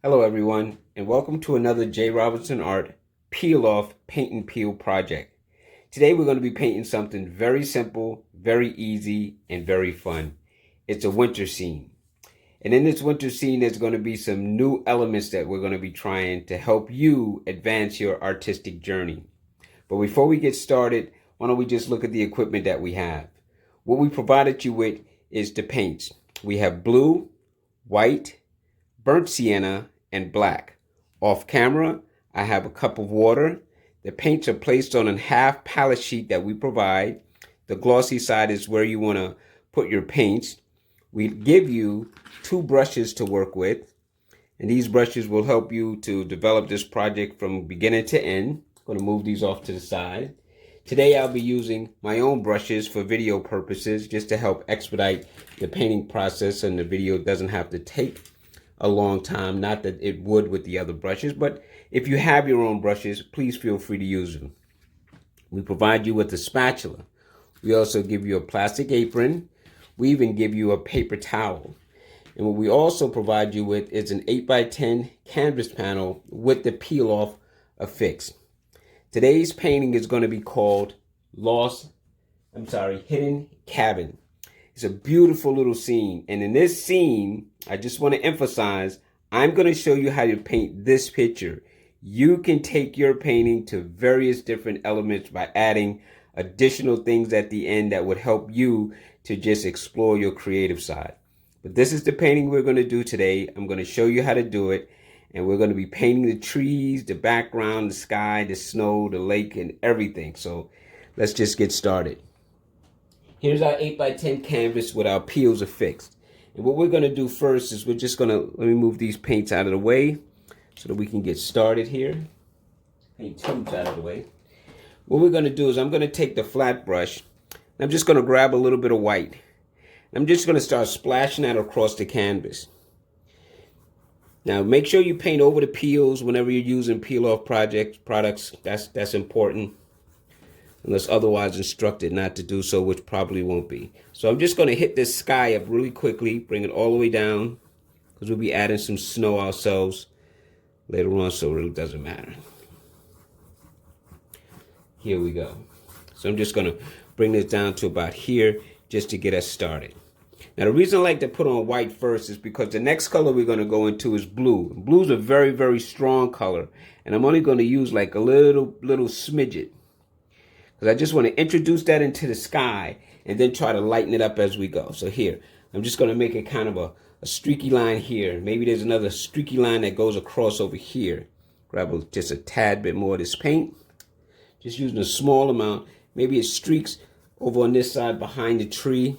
Hello everyone, and welcome to another J. Robinson Art Peel-Off Paint and Peel project. Today we're going to be painting something very simple, very easy, and very fun. It's a winter scene. And in this winter scene, there's going to be some new elements that we're going to be trying to help you advance your artistic journey. But before we get started, why don't we just look at the equipment that we have. What we provided you with is the paints. We have blue, white, burnt sienna, and black. Off camera, I have a cup of water. The paints are placed on a half palette sheet that we provide. The glossy side is where you want to put your paints. We give you 2 brushes to work with, and these brushes will help you to develop this project from beginning to end. I'm going to move these off to the side. Today I'll be using my own brushes for video purposes, just to help expedite the painting process, and the video doesn't have to take a long time. Not that it would with the other brushes, but if you have your own brushes, please feel free to use them. We provide you with a spatula. We also give you a plastic apron. We even give you a paper towel. And what we also provide you with is an 8x10 canvas panel with the peel-off affixed. Today's painting is going to be called Hidden Cabin. It's a beautiful little scene. And in this scene, I just want to emphasize, I'm going to show you how to paint this picture. You can take your painting to various different elements by adding additional things at the end that would help you to just explore your creative side. But this is the painting we're going to do today. I'm going to show you how to do it. And we're going to be painting the trees, the background, the sky, the snow, the lake, and everything. So let's just get started. Here's our 8x10 canvas with our peels affixed. And what we're going to do first is we're just going to, let me move these paints out of the way so that we can get started here. Paint tubes out of the way. What we're going to do is I'm going to take the flat brush. And I'm just going to grab a little bit of white. I'm just going to start splashing that across the canvas. Now make sure you paint over the peels whenever you're using peel-off products. That's important. Unless otherwise instructed not to do so, which probably won't be. So I'm just going to hit this sky up really quickly, bring it all the way down, because we'll be adding some snow ourselves later on, so it really doesn't matter. Here we go. So I'm just going to bring this down to about here just to get us started. Now the reason I like to put on white first is because the next color we're going to go into is blue. Blue is a very, very strong color, and I'm only going to use like a little smidget, because I just want to introduce that into the sky and then try to lighten it up as we go. So here, I'm just going to make it kind of a streaky line here. Maybe there's another streaky line that goes across over here. Grab just a tad bit more of this paint. Just using a small amount. Maybe it streaks over on this side behind the tree,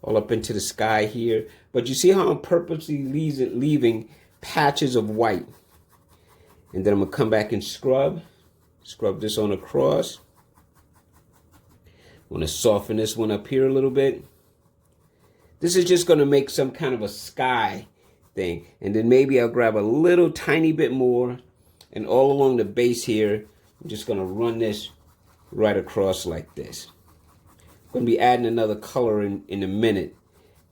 all up into the sky here. But you see how I'm purposely leaving patches of white. And then I'm going to come back and scrub this on across. I want to soften this one up here a little bit. This is just going to make some kind of a sky thing. And then maybe I'll grab a little tiny bit more. And all along the base here, I'm just going to run this right across like this. I'm going to be adding another color in a minute.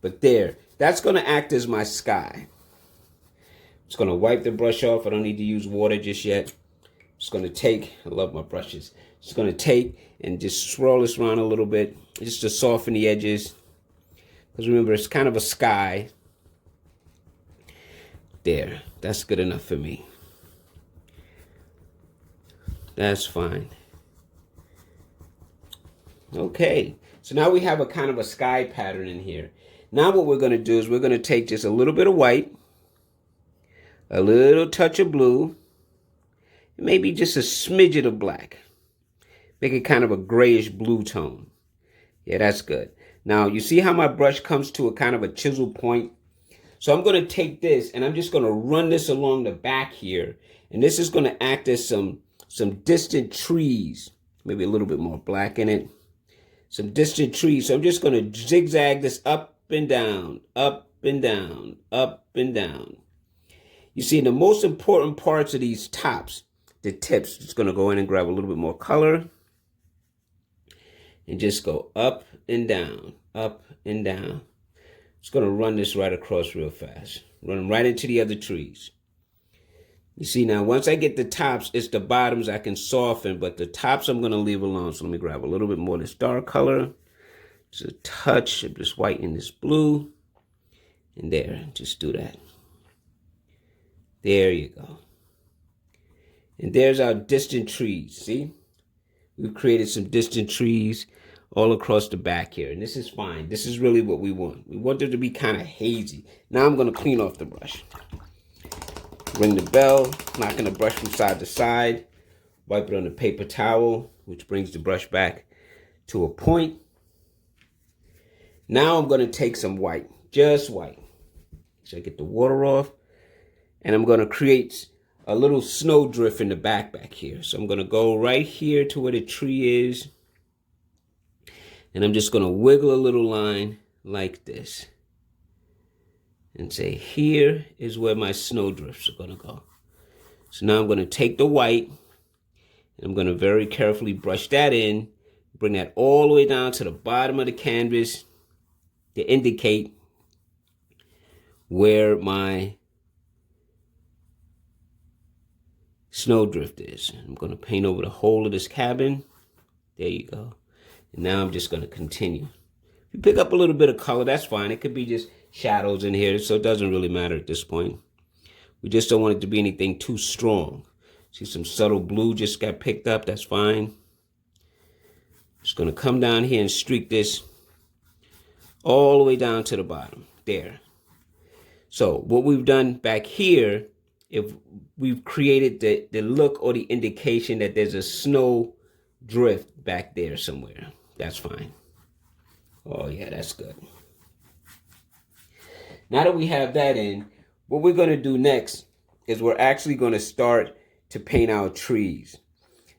But there, that's going to act as my sky. I'm just going to wipe the brush off. I don't need to use water just yet. Just going to take, I love my brushes. Just going to take and just swirl this around a little bit, just to soften the edges. Because remember, it's kind of a sky. There, that's good enough for me. That's fine. Okay, so now we have a kind of a sky pattern in here. Now what we're going to do is we're going to take just a little bit of white, a little touch of blue, maybe just a smidget of black. Make it kind of a grayish blue tone. Yeah, that's good. Now, you see how my brush comes to a kind of a chisel point? So I'm going to take this and I'm just going to run this along the back here. And this is going to act as some distant trees. Maybe a little bit more black in it. Some distant trees. So I'm just going to zigzag this up and down, up and down, up and down. You see, the most important parts of these tops, the tips, just going to go in and grab a little bit more color. And just go up and down, up and down. Just going to run this right across real fast. Run right into the other trees. You see now, once I get the tops, it's the bottoms I can soften, but the tops I'm going to leave alone. So let me grab a little bit more of this dark color. Just a touch of this white and this blue. And there, just do that. There you go. And there's our distant trees, see? We've created some distant trees all across the back here. And this is fine. This is really what we want. We want them to be kind of hazy. Now I'm going to clean off the brush. Ring the bell, knocking the brush from side to side. Wipe it on a paper towel, which brings the brush back to a point. Now I'm going to take some white, just white. So I get the water off. And I'm going to create a little snow drift in the back here. So I'm going to go right here to where the tree is. And I'm just going to wiggle a little line like this. And say, here is where my snow drifts are going to go. So now I'm going to take the white. And I'm going to very carefully brush that in. Bring that all the way down to the bottom of the canvas to indicate where my snowdrift is. I'm going to paint over the whole of this cabin. There you go. And now I'm just going to continue. If you pick up a little bit of color, that's fine. It could be just shadows in here, so it doesn't really matter at this point. We just don't want it to be anything too strong. See, some subtle blue just got picked up. That's fine. Just going to come down here and streak this all the way down to the bottom. There. So what we've done back here, if we've created the look or the indication that there's a snow drift back there somewhere. That's fine. Oh yeah, that's good. Now that we have that in, what we're going to do next is we're actually going to start to paint our trees.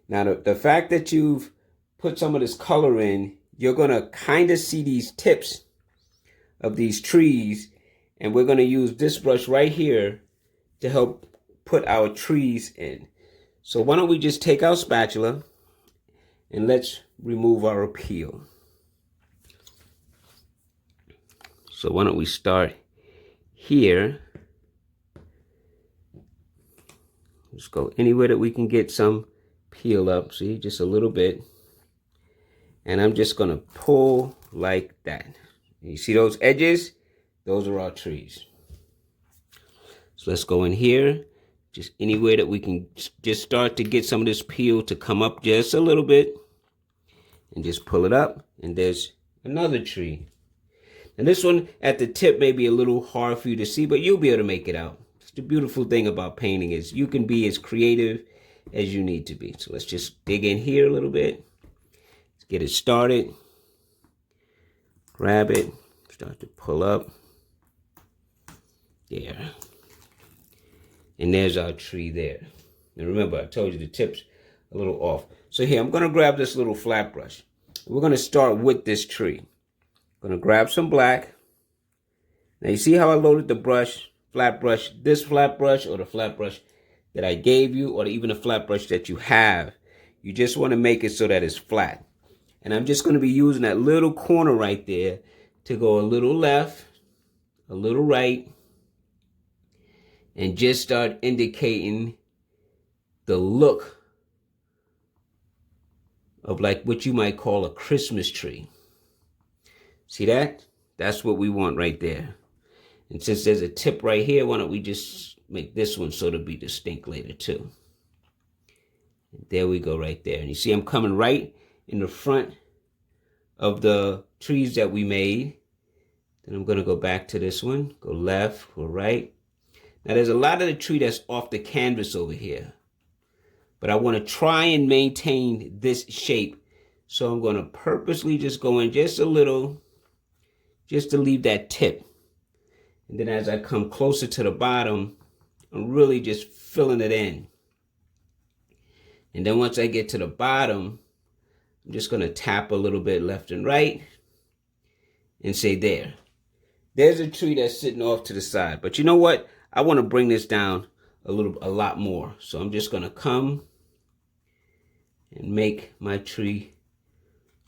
Now the fact that you've put some of this color in, you're going to kind of see these tips of these trees, and we're going to use this brush right here to help put our trees in. So why don't we just take our spatula and let's remove our peel. So why don't we start here. Just go anywhere that we can get some peel up. See, just a little bit. And I'm just going to pull like that. You see those edges? Those are our trees. So let's go in here. Just anywhere that we can just start to get some of this peel to come up just a little bit. And just pull it up. And there's another tree. And this one at the tip may be a little hard for you to see, but you'll be able to make it out. It's the beautiful thing about painting is you can be as creative as you need to be. So let's just dig in here a little bit. Let's get it started. Grab it. Start to pull up. There. And there's our tree there. And remember, I told you the tip's a little off. So here, I'm going to grab this little flat brush. We're going to start with this tree. I'm going to grab some black. Now, you see how I loaded the brush, flat brush, this flat brush or the flat brush that I gave you or even a flat brush that you have. You just want to make it so that it's flat. And I'm just going to be using that little corner right there to go a little left, a little right, and just start indicating the look of like what you might call a Christmas tree. See that? That's what we want right there. And since there's a tip right here, why don't we just make this one so it'll be distinct later too. And there we go right there. And you see I'm coming right in the front of the trees that we made. Then I'm going to go back to this one. Go left, go right. Now there's a lot of the tree that's off the canvas over here. But I want to try and maintain this shape. So I'm going to purposely just go in just a little, just to leave that tip. And then as I come closer to the bottom, I'm really just filling it in. And then once I get to the bottom, I'm just going to tap a little bit left and right and say there. There's a tree that's sitting off to the side. But you know what? I want to bring this down a lot more. So I'm just going to come and make my tree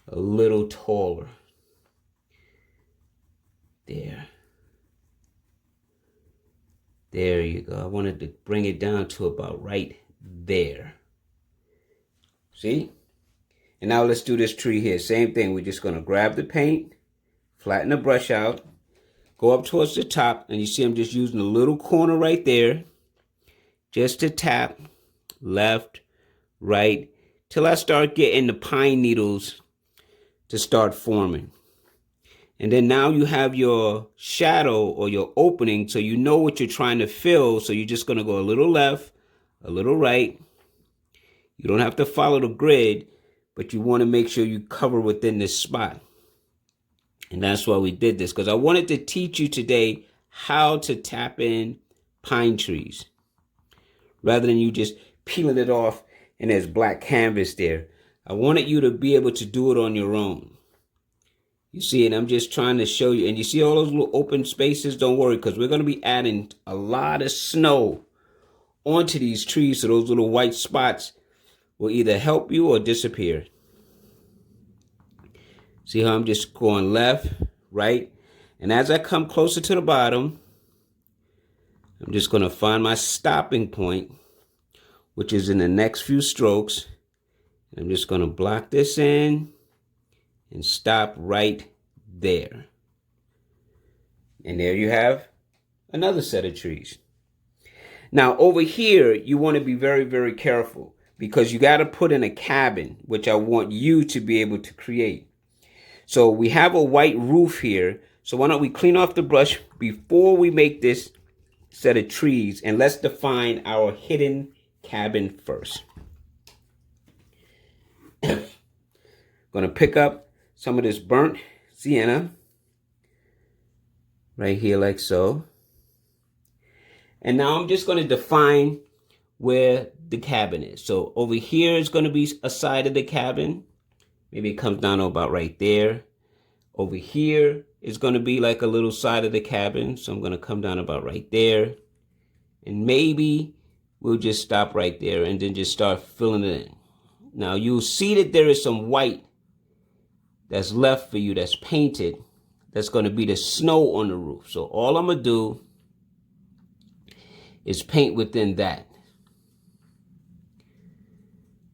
a little taller. There. There you go. I wanted to bring it down to about right there. See? And now let's do this tree here. Same thing. We're just going to grab the paint, flatten the brush out, go up towards the top, and you see I'm just using a little corner right there just to tap left, right, till I start getting the pine needles to start forming. And then now you have your shadow or your opening, so you know what you're trying to fill. So you're just going to go a little left, a little right. You don't have to follow the grid, but you want to make sure you cover within this spot. And that's why we did this, because I wanted to teach you today how to tap in pine trees rather than you just peeling it off and there's black canvas there. I wanted you to be able to do it on your own. You see, and I'm just trying to show you. And you see all those little open spaces? Don't worry, because we're going to be adding a lot of snow onto these trees, so those little white spots will either help you or disappear. See how I'm just going left, right? And as I come closer to the bottom, I'm just going to find my stopping point, which is in the next few strokes. I'm just going to block this in and stop right there. And there you have another set of trees. Now over here, you want to be very, very careful, because you got to put in a cabin, which I want you to be able to create. So we have a white roof here. So why don't we clean off the brush before we make this set of trees, and let's define our hidden cabin first. Going to pick up some of this burnt sienna right here like so. And now I'm just going to define where the cabin is. So over here is going to be a side of the cabin. Maybe it comes down to about right there. Over here is going to be like a little side of the cabin. So I'm going to come down about right there. And maybe we'll just stop right there and then just start filling it in. Now you'll see that there is some white that's left for you that's painted. That's going to be the snow on the roof. So all I'm going to do is paint within that.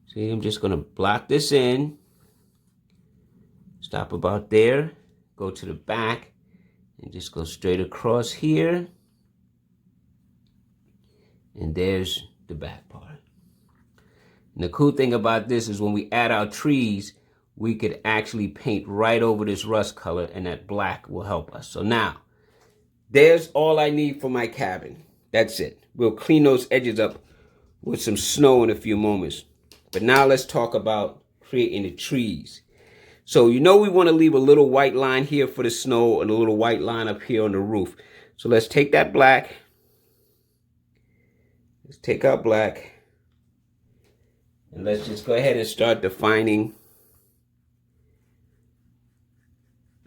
See, I'm just going to block this in. Stop about there. Go to the back. And just go straight across here. And there's the back part. And the cool thing about this is when we add our trees, we could actually paint right over this rust color, and that black will help us. So now, there's all I need for my cabin. That's it. We'll clean those edges up with some snow in a few moments. But now let's talk about creating the trees. So you know we want to leave a little white line here for the snow and a little white line up here on the roof. So let's take that black. Let's take our black. And let's just go ahead and start defining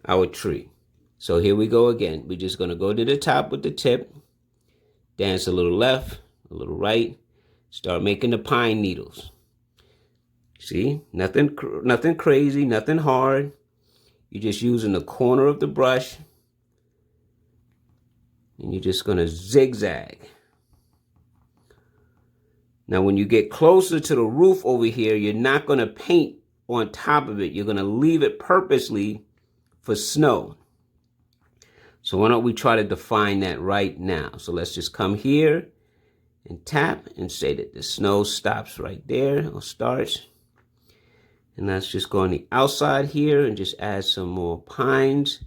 our tree. So here we go again. We're just going to go to the top with the tip. Dance a little left, a little right. Start making the pine needles. See, nothing crazy, nothing hard. You're just using the corner of the brush. And you're just going to zigzag. Now, when you get closer to the roof over here, you're not going to paint on top of it. You're going to leave it purposely for snow. So why don't we try to define that right now? So let's just come here and tap and say that the snow stops right there or starts. And let's just go on the outside here and just add some more pines.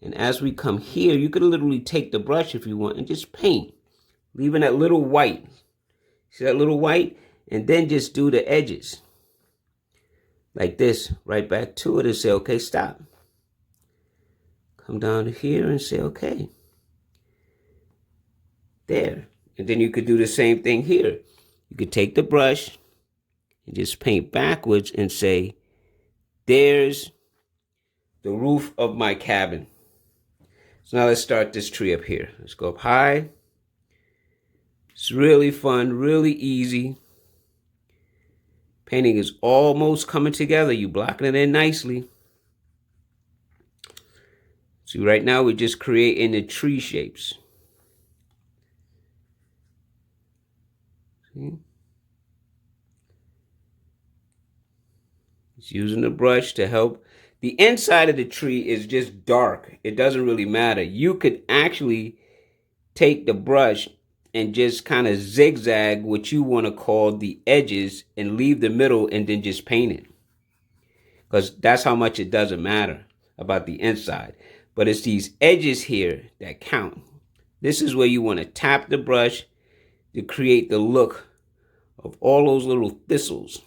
And as we come here, you could literally take the brush if you want and just paint, leaving that little white. See that little white? And then just do the edges like this, right back to it and say, okay, stop. Come down to here and say, okay. There. And then you could do the same thing here. You could take the brush and just paint backwards and say, there's the roof of my cabin. So now let's start this tree up here. Let's go up high. It's really fun, really easy. Painting is almost coming together. You're blocking it in nicely. See, right now we're just creating the tree shapes. See? It's using the brush to help. The inside of the tree is just dark. It doesn't really matter. You could actually take the brush and just kind of zigzag what you want to call the edges and leave the middle and then just paint it. Because that's how much it doesn't matter about the inside. But it's these edges here that count. This is where you want to tap the brush to create the look of all those little thistles.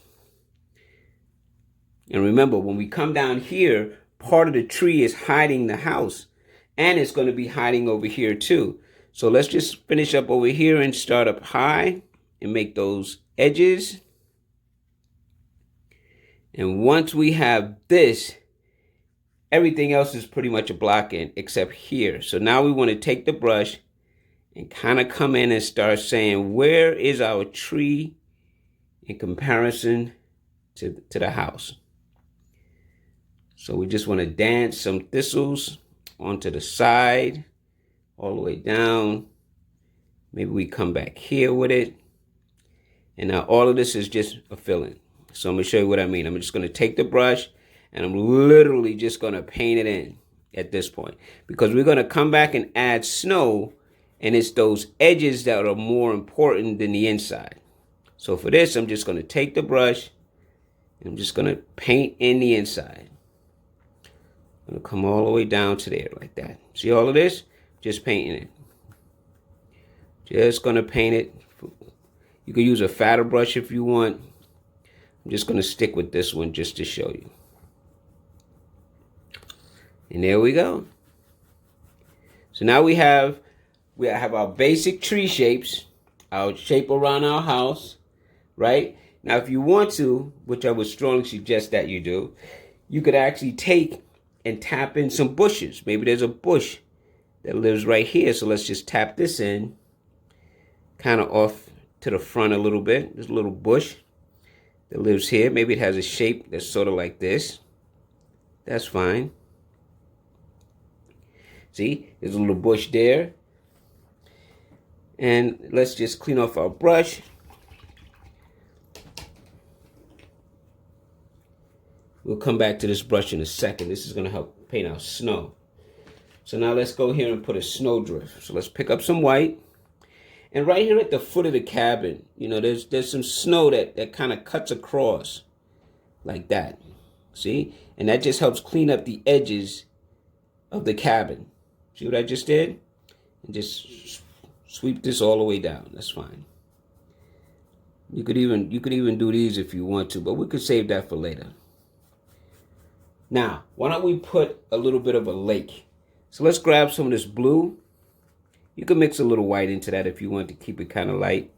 And remember, when we come down here, part of the tree is hiding the house. And it's going to be hiding over here too. So let's just finish up over here and start up high and make those edges. And once we have this, everything else is pretty much a block in except here. So now we want to take the brush and kind of come in and start saying, where is our tree in comparison to the house? So we just want to dance some thistles onto the side, all the way down. Maybe we come back here with it. And now all of this is just a filling. So I'm going to show you what I mean. I'm just going to take the brush and I'm literally just going to paint it in at this point. Because we're going to come back and add snow. And it's those edges that are more important than the inside. So for this, I'm just going to take the brush and I'm just going to paint in the inside. I'm going to come all the way down to there like that. See all of this? Just painting it. Just going to paint it. You can use a fatter brush if you want. I'm just going to stick with this one just to show you. And there we go. So now we have our basic tree shapes, our shape around our house, right? Now if you want to, which I would strongly suggest that you do, you could actually take and tap in some bushes. Maybe there's a bush that lives right here. So let's just tap this in, kind of off to the front a little bit. There's a little bush that lives here. Maybe it has a shape that's sort of like this. That's fine. See, there's a little bush there. And let's just clean off our brush. We'll come back to this brush in a second. This is going to help paint our snow. So now let's go here and put a snowdrift. So let's pick up some white. And right here at the foot of the cabin, you know, there's some snow that kind of cuts across like that. See? And that just helps clean up the edges of the cabin. See what I just did? And just sweep this all the way down. That's fine. You could even do these if you want to, but we could save that for later. Now, why don't we put a little bit of a lake? So let's grab some of this blue. You can mix a little white into that if you want to keep it kind of light.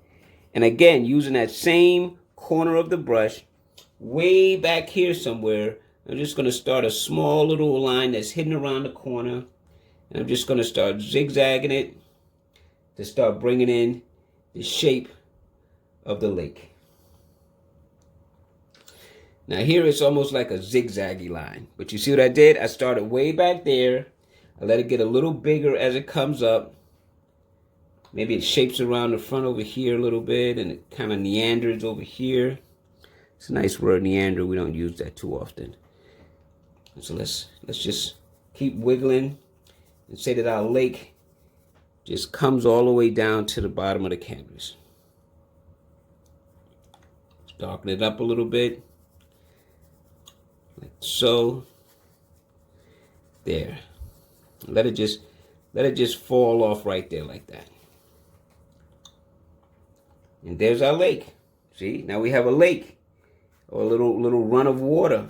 And again, using that same corner of the brush, way back here somewhere, I'm just going to start a small little line that's hidden around the corner. And I'm just going to start zigzagging it to start bringing in the shape of the lake. Now here it's almost like a zigzaggy line. But you see what I did? I started way back there. I let it get a little bigger as it comes up. Maybe it shapes around the front over here a little bit and it kind of meanders over here. It's a nice word, meander. We don't use that too often. So let's just keep wiggling and say that our lake just comes all the way down to the bottom of the canvas. Let's darken it up a little bit. Like so. There. Let it just fall off right there like that. And there's our lake. See, now we have a lake or a little run of water.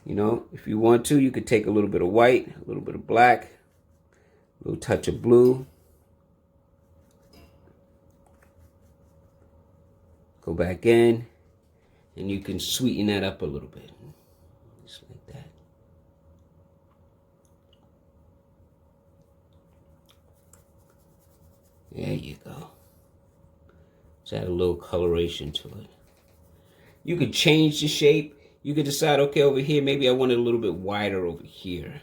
You know, if you want to, you could take a little bit of white, a little bit of black, a little touch of blue. Go back in, and you can sweeten that up a little bit. Just like that. There you go. Just add a little coloration to it. You could change the shape. You could decide, okay, over here, maybe I want it a little bit wider over here.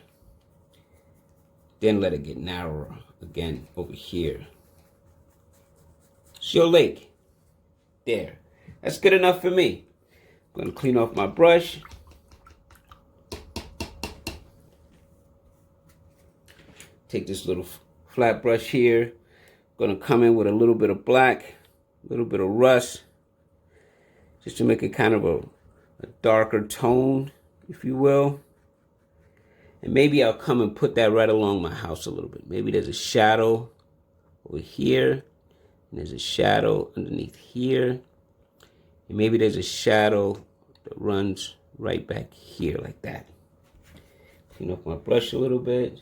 Then let it get narrower again over here. It's your lake. There. That's good enough for me. I'm going to clean off my brush. Take this little flat brush here. I'm going to come in with a little bit of black, a little bit of rust, just to make it kind of a darker tone, if you will. And maybe I'll come and put that right along my house a little bit. Maybe there's a shadow over here, and there's a shadow underneath here. And maybe there's a shadow that runs right back here like that. Clean up my brush a little bit.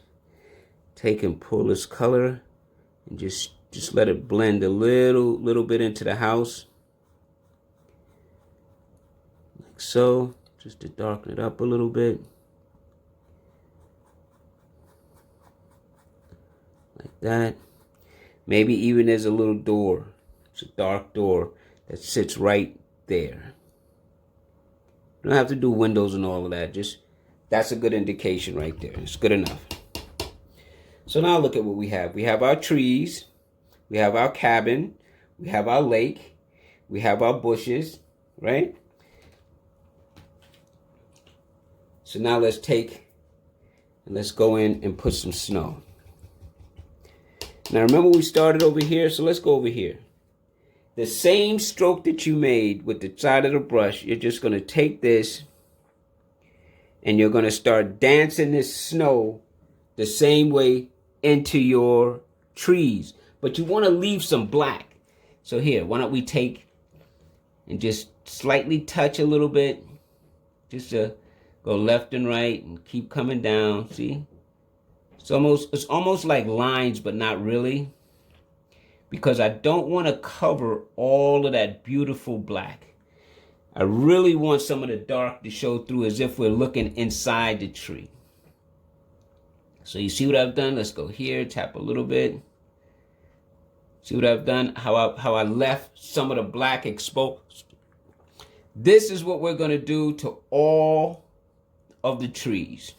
Take and pull this color and just let it blend a little bit into the house. Like so, just to darken it up a little bit. Like that. Maybe even there's a little door. It's a dark door that sits right there. You don't have to do windows and all of that. Just, that's a good indication right there. It's good enough. So now look at what we have. We have our trees. We have our cabin. We have our lake. We have our bushes, right? So now let's take and let's go in and put some snow. Now remember we started over here, so let's go over here. The same stroke that you made with the side of the brush, you're just going to take this and you're going to start dancing this snow the same way into your trees. But you want to leave some black. So here, why don't we take and just slightly touch a little bit. Just to go left and right and keep coming down. See? It's almost like lines, but not really. Because I don't want to cover all of that beautiful black. I really want some of the dark to show through as if we're looking inside the tree. So you see what I've done? Let's go here, tap a little bit. See what I've done? How I left some of the black exposed. This is what we're going to do to all of the trees.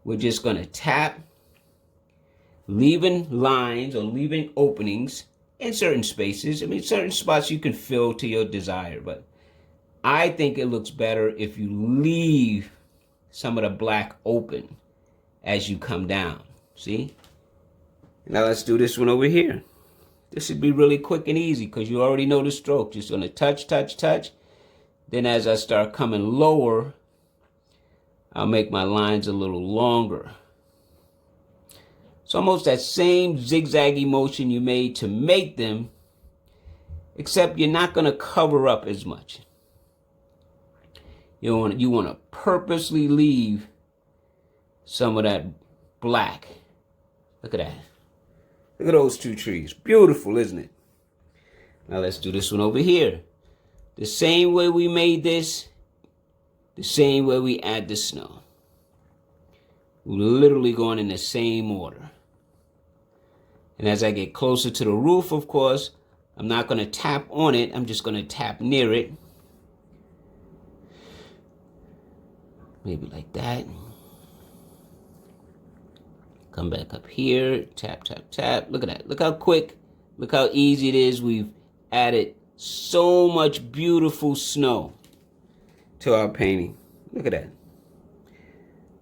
We're just going to tap, leaving lines or leaving openings in certain spaces. I mean, certain spots you can fill to your desire, but I think it looks better if you leave some of the black open as you come down. See? Now let's do this one over here. This should be really quick and easy because you already know the stroke. Just going to touch, touch, touch. Then as I start coming lower, I'll make my lines a little longer. It's almost that same zigzaggy motion you made to make them, except you're not going to cover up as much. You want to purposely leave some of that black. Look at that. Look at those two trees. Beautiful, isn't it? Now let's do this one over here. The same way we made this, the same way we add the snow. We're literally going in the same order. And as I get closer to the roof, of course, I'm not going to tap on it. I'm just going to tap near it. Maybe like that. Come back up here. Tap, tap, tap. Look at that. Look how quick. Look how easy it is. We've added so much beautiful snow to our painting. Look at that.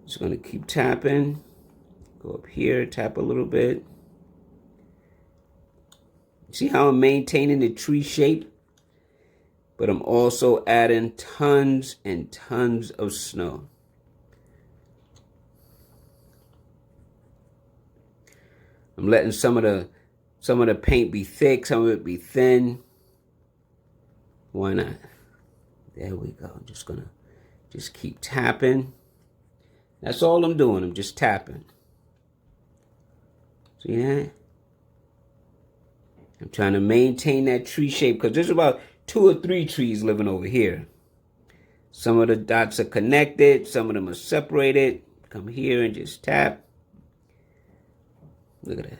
Just going to keep tapping. Go up here. Tap a little bit. See how I'm maintaining the tree shape? But I'm also adding tons and tons of snow. I'm letting some of the paint be thick, some of it be thin. Why not? There we go. I'm just gonna keep tapping. That's all I'm doing. I'm just tapping. See that? I'm trying to maintain that tree shape because there's about 2 or 3 trees living over here. Some of the dots are connected. Some of them are separated. Come here and just tap. Look at that.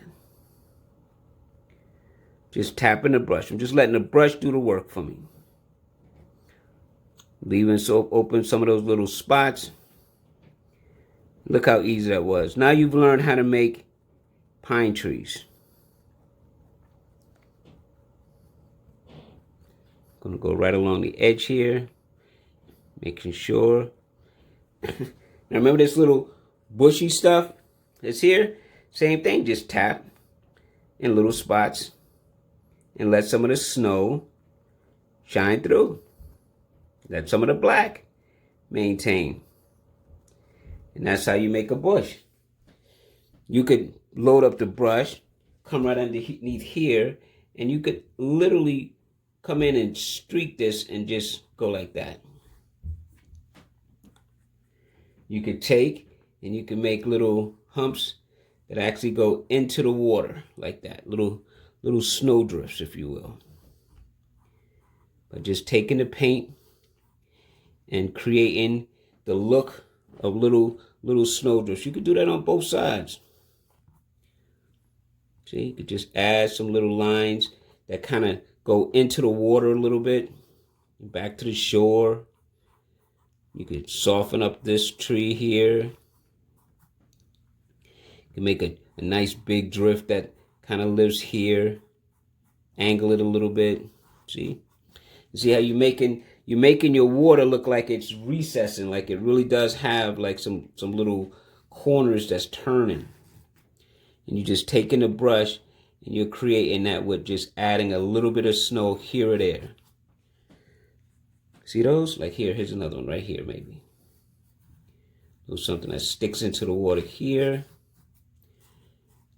Just tapping the brush. I'm just letting the brush do the work for me. Leaving so open some of those little spots. Look how easy that was. Now you've learned how to make pine trees. Gonna go right along the edge here, making sure. Now remember this little bushy stuff that's here? Same thing, just tap in little spots and let some of the snow shine through. Let some of the black maintain. And that's how you make a bush. You could load up the brush, come right underneath here, and you could literally come in and streak this and just go like that. You could take and you can make little humps that actually go into the water like that. Little snow drifts, if you will. But just taking the paint and creating the look of little snow drifts. You could do that on both sides. See, you could just add some little lines that kind of go into the water a little bit, back to the shore. You could soften up this tree here. You can make a nice big drift that kind of lives here. Angle it a little bit. See? See how you're making your water look like it's recessing, like it really does have like some little corners that's turning. And you're just taking the brush and you're creating that with just adding a little bit of snow here or there. See those? Like here's another one right here maybe. There's something that sticks into the water here.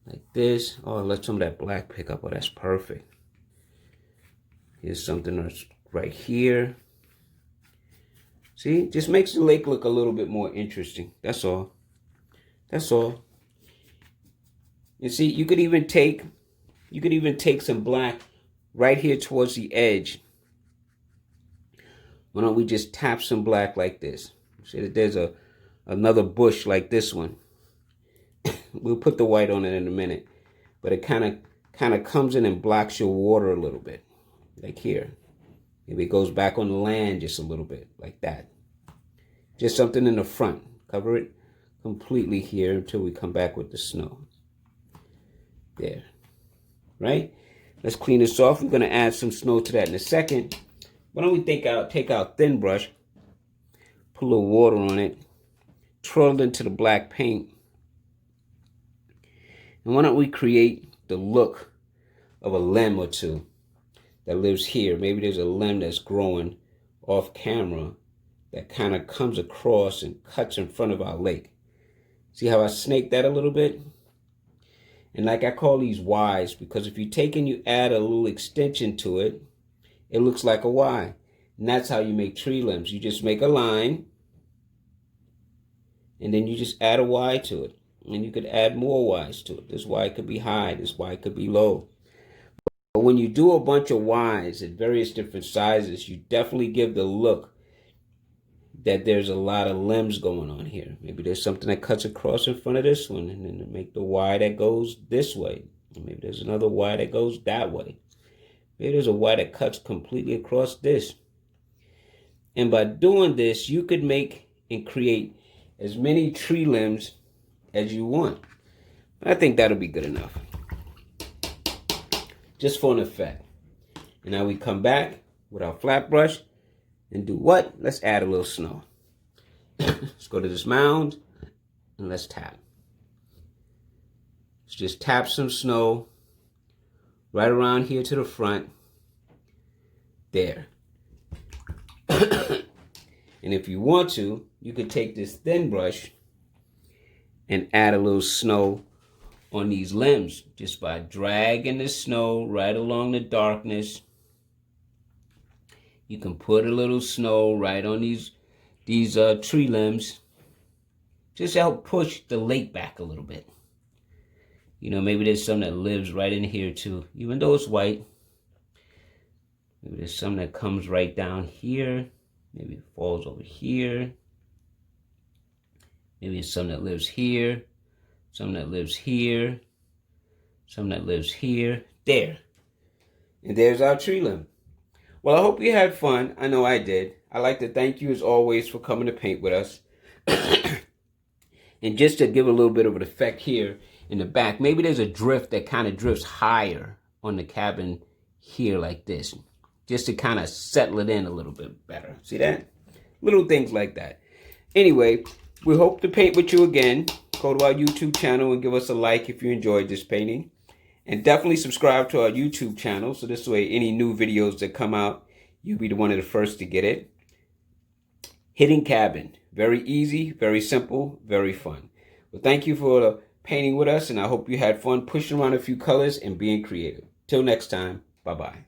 Like this. Oh, let some of that black pick up. Oh, that's perfect. Here's something that's right here. See? Just makes the lake look a little bit more interesting. That's all. That's all. And see, you could even take some black right here towards the edge. Why don't we just tap some black like this? See that there's another bush like this one. We'll put the white on it in a minute. But it kind of comes in and blocks your water a little bit. Like here. Maybe it goes back on the land just a little bit. Like that. Just something in the front. Cover it completely here until we come back with the snow. There. Right? Let's clean this off. We're going to add some snow to that in a second. Why don't we take out thin brush, put a little water on it, twirl it into the black paint. And why don't we create the look of a limb or two that lives here. Maybe there's a limb that's growing off camera that kind of comes across and cuts in front of our lake. See how I snaked that a little bit? And like I call these Ys, because if you take and you add a little extension to it, it looks like a Y. And that's how you make tree limbs. You just make a line, and then you just add a Y to it. And you could add more Ys to it. This Y could be high, this Y could be low. But when you do a bunch of Ys at various different sizes, you definitely give the look that there's a lot of limbs going on here. Maybe there's something that cuts across in front of this one, and then make the Y that goes this way. And maybe there's another Y that goes that way. Maybe there's a Y that cuts completely across this. And by doing this, you could make and create as many tree limbs as you want. I think that'll be good enough. Just for an effect. And now we come back with our flat brush and do what? Let's add a little snow. Let's go to this mound and let's tap. Let's just tap some snow right around here to the front. There. And if you want to, you could take this thin brush and add a little snow on these limbs just by dragging the snow right along the darkness. You can put a little snow right on these tree limbs. Just help push the lake back a little bit. You know, maybe there's some that lives right in here too, even though it's white. Maybe there's some that comes right down here. Maybe it falls over here. Maybe it's some that lives here. Some that lives here. Some that lives here. There. And there's our tree limb. Well, I hope you had fun. I know I did. I'd like to thank you as always for coming to paint with us. And just to give a little bit of an effect here in the back, maybe there's a drift that kind of drifts higher on the cabin here like this. just to kind of settle it in a little bit better. See that? Little things like that. Anyway, we hope to paint with you again. Go to our YouTube channel and give us a like if you enjoyed this painting. And definitely subscribe to our YouTube channel, so this way any new videos that come out, you'll be one of the first to get it. Hidden cabin. Very easy, very simple, very fun. Well, thank you for painting with us, and I hope you had fun pushing around a few colors and being creative. Till next time, bye-bye.